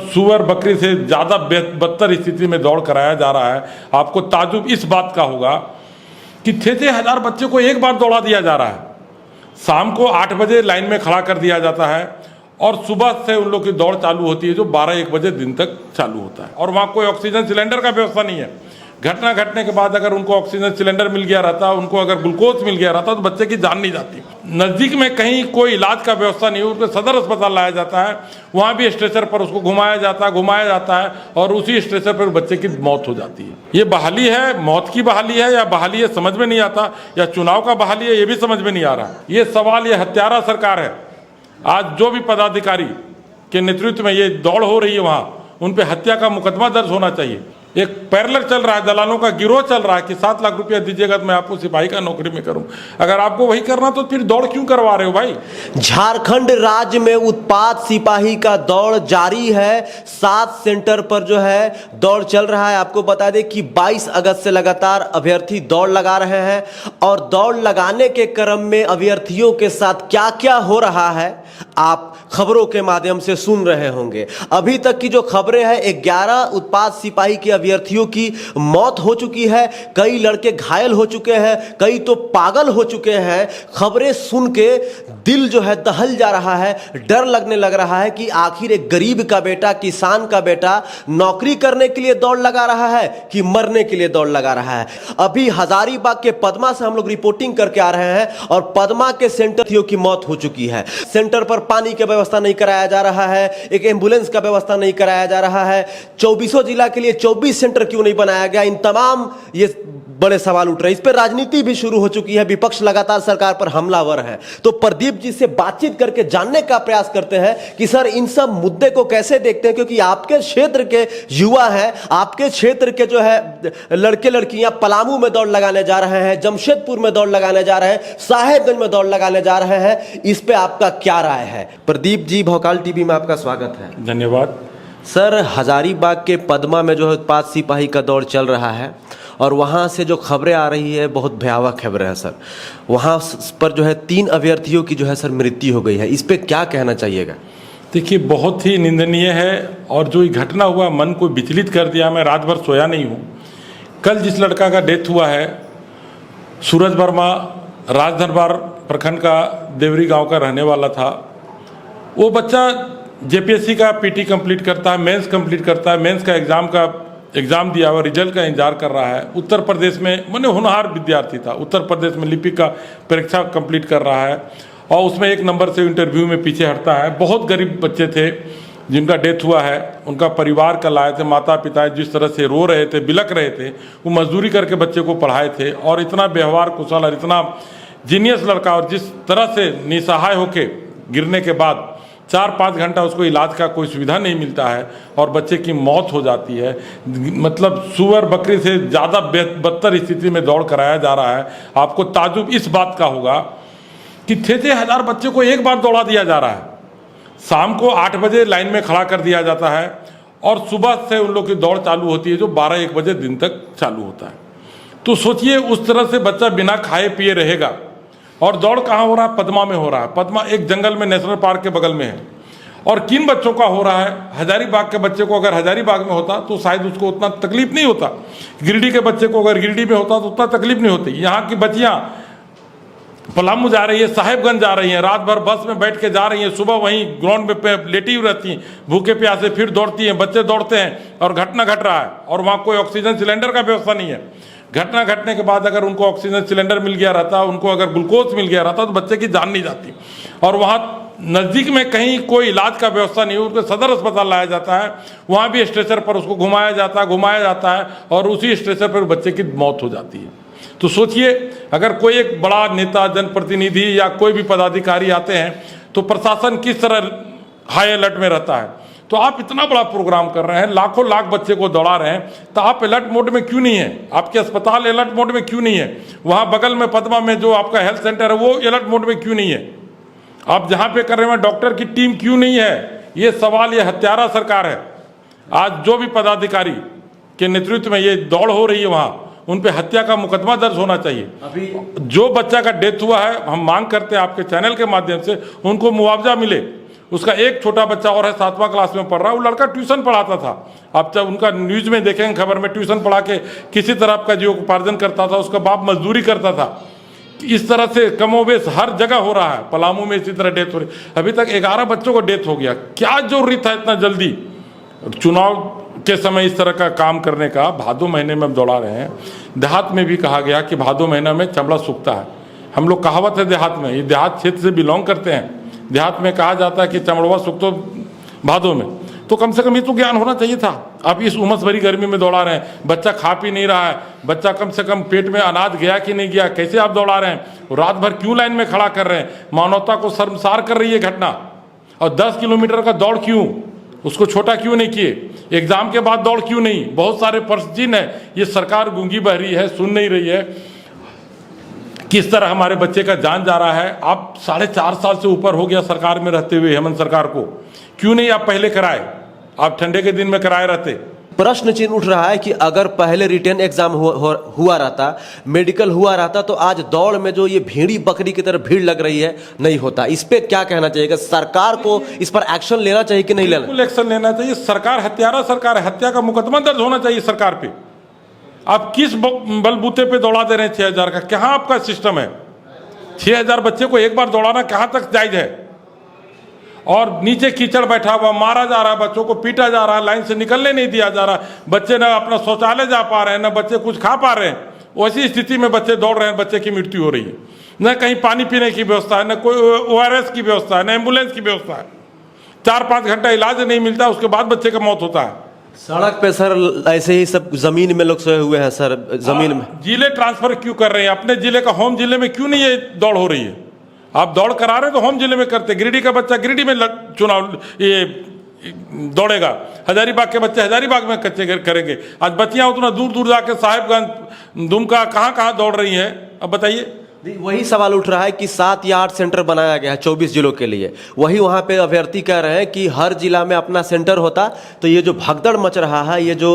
सुअर बकरी से ज़्यादा बदतर स्थिति में दौड़ कराया जा रहा है। आपको ताजुब इस बात का होगा कि 6-6 हज़ार बच्चे को एक बार दौड़ा दिया जा रहा है। शाम को 8 बजे लाइन में खड़ा कर दिया जाता है और सुबह से उन लोग की दौड़ चालू होती है जो 12-1 बजे दिन तक चालू होता है। और वहाँ कोई ऑक्सीजन सिलेंडर का व्यवस्था नहीं है। घटना घटने के बाद अगर उनको ऑक्सीजन सिलेंडर मिल गया रहता, उनको अगर ग्लूकोज मिल गया रहता तो बच्चे की जान नहीं जाती। नज़दीक में कहीं कोई इलाज का व्यवस्था नहीं है, उनको सदर अस्पताल लाया जाता है, वहाँ भी स्ट्रेचर पर उसको घुमाया जाता है और उसी स्ट्रेचर पर बच्चे की मौत हो जाती है। ये बहाली है, मौत की बहाली है या बहाली है समझ में नहीं आता, या चुनाव का बहाली है ये भी समझ में नहीं आ रहा। ये सवाल ये हत्यारा सरकार है। आज जो भी पदाधिकारी के नेतृत्व में ये दौड़ हो रही है वहाँ उन पे हत्या का मुकदमा दर्ज होना चाहिए। एक पैरेलल चल रहा है, दलालों का गिरोह चल रहा है कि 7 लाख रुपया दीजिएगा तो मैं आपको सिपाही का नौकरी में करूं। अगर आपको वही करना तो फिर दौड़ क्यों करवा रहे हो भाई? झारखंड राज्य में उत्पाद सिपाही का दौड़ जारी है। 7 सेंटर पर जो है दौड़ चल रहा है। आपको बता दें कि 22 अगस्त से लगातार अभ्यर्थी दौड़ लगा रहे हैं और दौड़ लगाने के क्रम में अभ्यर्थियों के साथ क्या क्या हो रहा है आप खबरों के माध्यम से सुन रहे होंगे। अभी तक की जो खबरें हैं, 11 उत्पाद सिपाही के अभ्यर्थियों की मौत हो चुकी है, कई लड़के घायल हो चुके हैं, कई तो पागल हो चुके हैं। खबरें सुन के दिल जो है दहल जा रहा है, डर लगने लग रहा है कि आखिर एक गरीब का बेटा, किसान का बेटा नौकरी करने के लिए दौड़ लगा रहा है कि मरने के लिए दौड़ लगा रहा है। अभी हजारीबाग के पदमा से हम लोग रिपोर्टिंग करके आ रहे हैं और पदमा के सेंटर की मौत हो चुकी है। सेंटर पर पानी की व्यवस्था नहीं कराया जा रहा है, एक एम्बुलेंस का व्यवस्था नहीं कराया जा रहा है। 24 जिला के लिए 24 सेंटर क्यों नहीं बनाया गया? इन तमाम ये बड़े सवाल उठ रहे हैं। इस पर राजनीति भी शुरू हो चुकी है, विपक्ष लगातार सरकार पर हमलावर है। तो प्रदीप जी से बातचीत करके जानने का प्रयास करते हैं कि सर इन सब मुद्दे को कैसे देखते हैं, क्योंकि आपके क्षेत्र के युवा हैं, आपके क्षेत्र के जो है लड़के लड़कियां पलामू में दौड़ लगाने जा रहे हैं, जमशेदपुर में दौड़ लगाने जा रहे हैं, साहेबगंज में दौड़ लगाने जा रहे हैं। इस पे आपका क्या राय है? प्रदीप जी, भौकाल टीवी में आपका स्वागत है। धन्यवाद सर, हजारीबाग के पदमा में जो है उत्पाद सिपाही का दौड़ चल रहा है और वहाँ से जो खबरें आ रही है बहुत भयावह खबरें हैं सर। वहाँ पर जो है 3 अभ्यर्थियों की जो है सर मृत्यु हो गई है। इस पे क्या कहना चाहिएगा? देखिए, बहुत ही निंदनीय है और जो ये घटना हुआ मन को विचलित कर दिया। मैं रात भर सोया नहीं हूँ। कल जिस लड़का का डेथ हुआ है, सूरज वर्मा, राजदरबार प्रखंड का देवरी गांव का रहने वाला था। वो बच्चा जेपीएससी का पीटी कंप्लीट करता है, मेंस कंप्लीट करता है, मेंस का एग्ज़ाम दिया हुआ, रिजल्ट का इंतजार कर रहा है। उत्तर प्रदेश में माने होनहार विद्यार्थी था, उत्तर प्रदेश में लिपिक का परीक्षा कंप्लीट कर रहा है और उसमें 1 नंबर से इंटरव्यू में पीछे हटता है। बहुत गरीब बच्चे थे जिनका डेथ हुआ है। उनका परिवार कल आए थे, माता पिता जिस तरह से रो रहे थे, बिलख रहे थे। वो मजदूरी करके बच्चे को पढ़ाए थे और इतना व्यवहार कुशल और इतना जीनियस लड़का, और जिस तरह से निसहाय होके गिरने के बाद 4-5 घंटा उसको इलाज का कोई सुविधा नहीं मिलता है और बच्चे की मौत हो जाती है। मतलब सुअर बकरी से ज़्यादा बदतर स्थिति में दौड़ कराया जा रहा है। आपको ताजुब इस बात का होगा कि 6-6 हज़ार बच्चे को एक बार दौड़ा दिया जा रहा है। शाम को 8 बजे लाइन में खड़ा कर दिया जाता है और सुबह से उन लोग की दौड़ चालू होती है जो 12-1 बजे दिन तक चालू होता है। तो सोचिए, उस तरह से बच्चा बिना खाए पिए रहेगा। और दौड़ कहाँ हो रहा है? पदमा में हो रहा है। पदमा एक जंगल में, नेशनल पार्क के बगल में है। और किन बच्चों का हो रहा है? हजारीबाग के बच्चे को अगर हजारीबाग में होता तो शायद उसको उतना तकलीफ नहीं होता। गिरिडीह के बच्चे को अगर गिरिडीह में होता तो उतना तकलीफ नहीं होती। यहाँ की बच्चियाँ पलामू जा रही है, साहेबगंज जा रही हैं, रात भर बस में बैठ के जा रही हैं, सुबह वहीं ग्राउंड पे लेटी हुई रहती हैं, भूखे प्यासे फिर दौड़ती हैं, बच्चे दौड़ते हैं और घटना घट रहा है और वहाँ कोई ऑक्सीजन सिलेंडर का व्यवस्था नहीं है। घटना घटने के बाद अगर उनको ऑक्सीजन सिलेंडर मिल गया रहता, उनको अगर ग्लूकोज मिल गया रहता तो बच्चे की जान नहीं जाती। और वहाँ नज़दीक में कहीं कोई इलाज का व्यवस्था नहीं है, उनको सदर अस्पताल लाया जाता है, वहाँ भी स्ट्रेचर पर उसको घुमाया जाता है और उसी स्ट्रेचर पर बच्चे की मौत हो जाती है। तो सोचिए, अगर कोई एक बड़ा नेता, जनप्रतिनिधि या कोई भी पदाधिकारी आते हैं तो प्रशासन किस तरह हाई अलर्ट में रहता है। तो आप इतना बड़ा प्रोग्राम कर रहे हैं, लाखों लाख बच्चे को दौड़ा रहे हैं, तो आप अलर्ट मोड में क्यों नहीं है? आपके अस्पताल अलर्ट मोड में क्यों नहीं है? वहाँ बगल में पदमा में जो आपका हेल्थ सेंटर है वो अलर्ट मोड में क्यों नहीं है? आप जहाँ पे कर रहे हैं डॉक्टर की टीम क्यों नहीं है? ये सवाल, ये हत्यारा सरकार है। आज जो भी पदाधिकारी के नेतृत्व में ये दौड़ हो रही है वहाँ उन पे हत्या का मुकदमा दर्ज होना चाहिए। अभी जो बच्चा का डेथ हुआ है, हम मांग करते हैं आपके चैनल के माध्यम से उनको मुआवजा मिले, उसका एक छोटा बच्चा और है 7वां क्लास में पढ़ रहा है, वो लड़का ट्यूशन पढ़ाता था। आप जब उनका न्यूज़ में देखेंगे खबर में, ट्यूशन पढ़ा के किसी तरह का जीविकोपार्जन करता था, उसका बाप मजदूरी करता था। इस तरह से कमोबेश हर जगह हो रहा है। पलामू में इसी तरह डेथ हो रही, अभी तक 11 बच्चों को डेथ हो गया। क्या जरूरी था इतना जल्दी चुनाव के समय इस तरह का काम करने का? भादो महीने में हम दौड़ा रहे हैं। देहात में भी कहा गया कि भादो महीना में चमड़ा सूखता है। हम लोग कहावत है देहात में, ये देहात क्षेत्र से बिलोंग करते हैं। देहात में कहा जाता है कि चमड़वा सूख तो भादो में, तो कम से कम ये तो ज्ञान होना चाहिए था। आप इस उमस भरी गर्मी में दौड़ा रहे हैं, बच्चा खा पी नहीं रहा है, बच्चा कम से कम पेट में अनाज गया कि नहीं गया, कैसे आप दौड़ा रहे हैं? रात भर क्यों लाइन में खड़ा कर रहे हैं? मानवता को शर्मसार कर रही है घटना। और 10 किलोमीटर का दौड़ क्यों, उसको छोटा क्यों नहीं किए? एग्जाम के बाद दौड़ क्यों नहीं? बहुत सारे प्रश्न है। ये सरकार गूंगी बहरी है, सुन नहीं रही है किस तरह हमारे बच्चे का जान जा रहा है। आप 4.5 साल से ऊपर हो गया सरकार में रहते हुए हेमंत सरकार को, क्यों नहीं आप पहले कराए? आप ठंडे के दिन में कराए रहते। प्रश्न चिन्ह उठ रहा है कि अगर पहले रिटर्न एग्जाम हुआ रहता, मेडिकल हुआ रहता, तो आज दौड़ में जो ये भेड़ी बकरी की तरह भीड़ लग रही है नहीं होता। इस पे क्या कहना चाहिए? सरकार को इस पर एक्शन लेना चाहिए कि नहीं लेना? बिल्कुल एक्शन लेना चाहिए। सरकार हत्यारा सरकार है, हत्या का मुकदमा दर्ज होना चाहिए सरकार पे। आप किस बलबूते पे दौड़ा दे रहे हैं 6000 का? कहाँ आपका सिस्टम है? 6000 बच्चे को एक बार दौड़ाना कहाँ तक जायज है? और नीचे कीचड़ बैठा हुआ, मारा जा रहा है, बच्चों को पीटा जा रहा है, लाइन से निकलने नहीं दिया जा रहा, बच्चे ना अपना शौचालय जा पा रहे हैं, ना बच्चे कुछ खा पा रहे हैं। वैसी स्थिति में बच्चे दौड़ रहे हैं, बच्चे की मृत्यु हो रही है। न कहीं पानी पीने की व्यवस्था है, न कोई ORS की व्यवस्था है, न एम्बुलेंस की व्यवस्था है। 4-5 घंटा इलाज नहीं मिलता, उसके बाद बच्चे का मौत होता है। सड़क पे सर ऐसे ही सब जमीन में लोग सोए हुए हैं सर, जमीन में। जिले ट्रांसफर क्यों कर रहे हैं? अपने जिले का होम जिले में क्यों नहीं ये दौड़ हो रही है? आप दौड़ करा रहे तो होम जिले में करते। गिरिडीह का बच्चा गिरिडीह में चुनाव ये दौड़ेगा, हजारीबाग के बच्चे हजारीबाग में कच्चे करेंगे। आज बच्चियां उतना दूर दूर जाके साहिबगंज, दुमका, कहाँ कहाँ दौड़ रही हैं? अब बताइए। वही सवाल उठ रहा है कि 7 या 8 सेंटर बनाया गया है 24 जिलों के लिए। वही वहाँ पे अभ्यर्थी कह रहे हैं कि हर जिला में अपना सेंटर होता तो ये जो भगदड़ मच रहा है, ये जो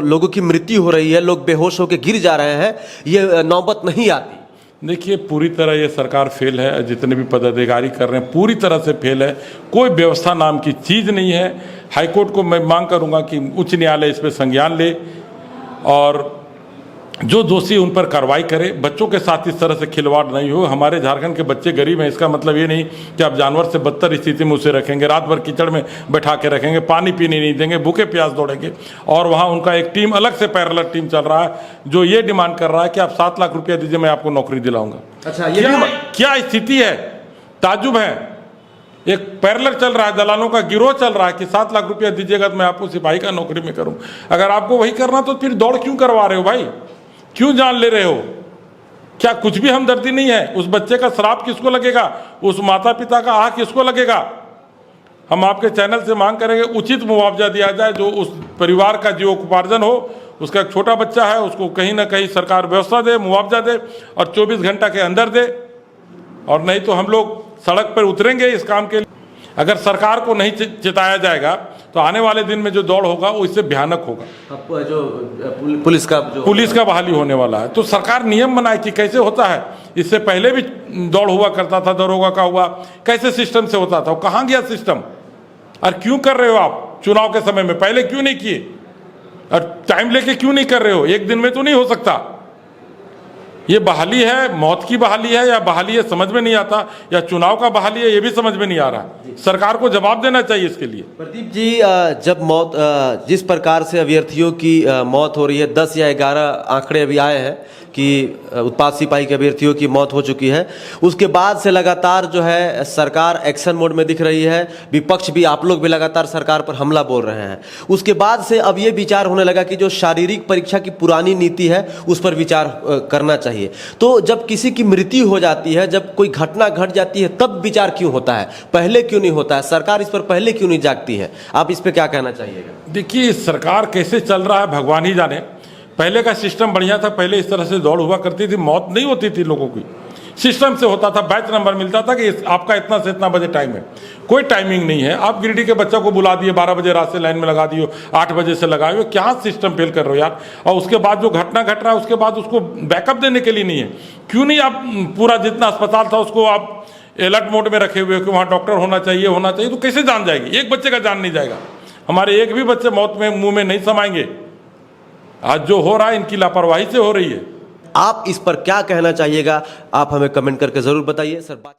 लोगों की मृत्यु हो रही है, लोग बेहोश होकर गिर जा रहे हैं, ये नौबत नहीं आती। देखिए, पूरी तरह ये सरकार फेल है। जितने भी पदाधिकारी कर रहे हैं पूरी तरह से फेल है। कोई व्यवस्था नाम की चीज़ नहीं है। हाईकोर्ट को मैं मांग करूंगा कि उच्च न्यायालय इस पर संज्ञान ले और जो दोषी उन पर कार्रवाई करे। बच्चों के साथ इस तरह से खिलवाड़ नहीं हो। हमारे झारखंड के बच्चे गरीब हैं, इसका मतलब ये नहीं कि आप जानवर से बदतर स्थिति में उसे रखेंगे, रात भर कीचड़ में बैठा के रखेंगे, पानी पीने नहीं देंगे, भूखे प्यास दौड़ेंगे। और वहाँ उनका एक टीम, अलग से पैरेलल टीम चल रहा है जो ये डिमांड कर रहा है कि आप 7 लाख रुपया दीजिए, मैं आपको नौकरी दिलाऊंगा। अच्छा, ये क्या स्थिति है? ताजुब है। एक पैरेलल चल रहा है, दलालों का गिरोह चल रहा है कि 7 लाख रुपया दीजिएगा तो मैं आपको सिपाही का नौकरी में करूँ। अगर आपको वही करना तो फिर दौड़ क्यों करवा रहे हो भाई? क्यों जान ले रहे हो? क्या कुछ भी हमदर्दी नहीं है? उस बच्चे का श्राप किसको लगेगा? उस माता पिता का आह किसको लगेगा? हम आपके चैनल से मांग करेंगे उचित मुआवजा दिया जाए, जो उस परिवार का जीविकोपार्जन हो। उसका एक छोटा बच्चा है, उसको कहीं ना कहीं सरकार व्यवस्था दे, मुआवजा दे और 24 घंटा के अंदर दे। और नहीं तो हम लोग सड़क पर उतरेंगे इस काम के लिए। अगर सरकार को नहीं चिताया जाएगा तो आने वाले दिन में जो दौड़ होगा वो इससे भयानक होगा। अब जो पुलिस का बहाली होने वाला है, तो सरकार नियम बनाए कि कैसे होता है। इससे पहले भी दौड़ हुआ करता था, दरोगा का हुआ, कैसे सिस्टम से होता था, कहाँ गया सिस्टम? और क्यों कर रहे हो आप चुनाव के समय में? पहले क्यों नहीं किए? और टाइम लेके क्यों नहीं कर रहे हो? एक दिन में तो नहीं हो सकता। ये बहाली है, मौत की बहाली है या बहाली है समझ में नहीं आता, या चुनाव का बहाली है ये भी समझ में नहीं आ रहा। सरकार को जवाब देना चाहिए इसके लिए। प्रदीप जी, जब मौत, जिस प्रकार से अभ्यर्थियों की मौत हो रही है, 10 या 11 आंकड़े अभी आए हैं कि उत्पाद सिपाही के अभ्यर्थियों की मौत हो चुकी है, उसके बाद से लगातार जो है सरकार एक्शन मोड में दिख रही है। विपक्ष भी, आप लोग भी लगातार सरकार पर हमला बोल रहे हैं। उसके बाद से अब ये विचार होने लगा कि जो शारीरिक परीक्षा की पुरानी नीति है उस पर विचार करना चाहिए। तो जब किसी की मृत्यु हो जाती है, जब कोई घटना घट जाती है, तब विचार क्यों होता है? पहले क्यों नहीं होता है? सरकार इस पर पहले क्यों नहीं जागती है? आप इस पर क्या कहना चाहिएगा? देखिए, सरकार कैसे चल रहा है भगवान ही जाने। पहले का सिस्टम बढ़िया था, पहले इस तरह से दौड़ हुआ करती थी, मौत नहीं होती थी लोगों की। सिस्टम से होता था, बैच नंबर मिलता था कि आपका इतना से इतना बजे टाइम है। कोई टाइमिंग नहीं है। आप गिरिडीह के बच्चों को बुला दिए, 12 बजे रात से लाइन में लगा दियो, 8 बजे से लगाए हो। क्या सिस्टम फेल कर रहे हो यार? और उसके बाद जो घटना घट रहा है उसके बाद उसको बैकअप देने के लिए नहीं है। क्यों नहीं आप पूरा जितना अस्पताल था उसको आप अलर्ट मोड में रखे हुए कि वहाँ डॉक्टर होना चाहिए, तो कैसे जान जाएगी? एक बच्चे का जान नहीं जाएगा, हमारे एक भी बच्चे मौत में मुंह में नहीं समाएंगे। आज जो हो रहा है इनकी लापरवाही से हो रही है। आप इस पर क्या कहना चाहिएगा, आप हमें कमेंट करके जरूर बताइए सर।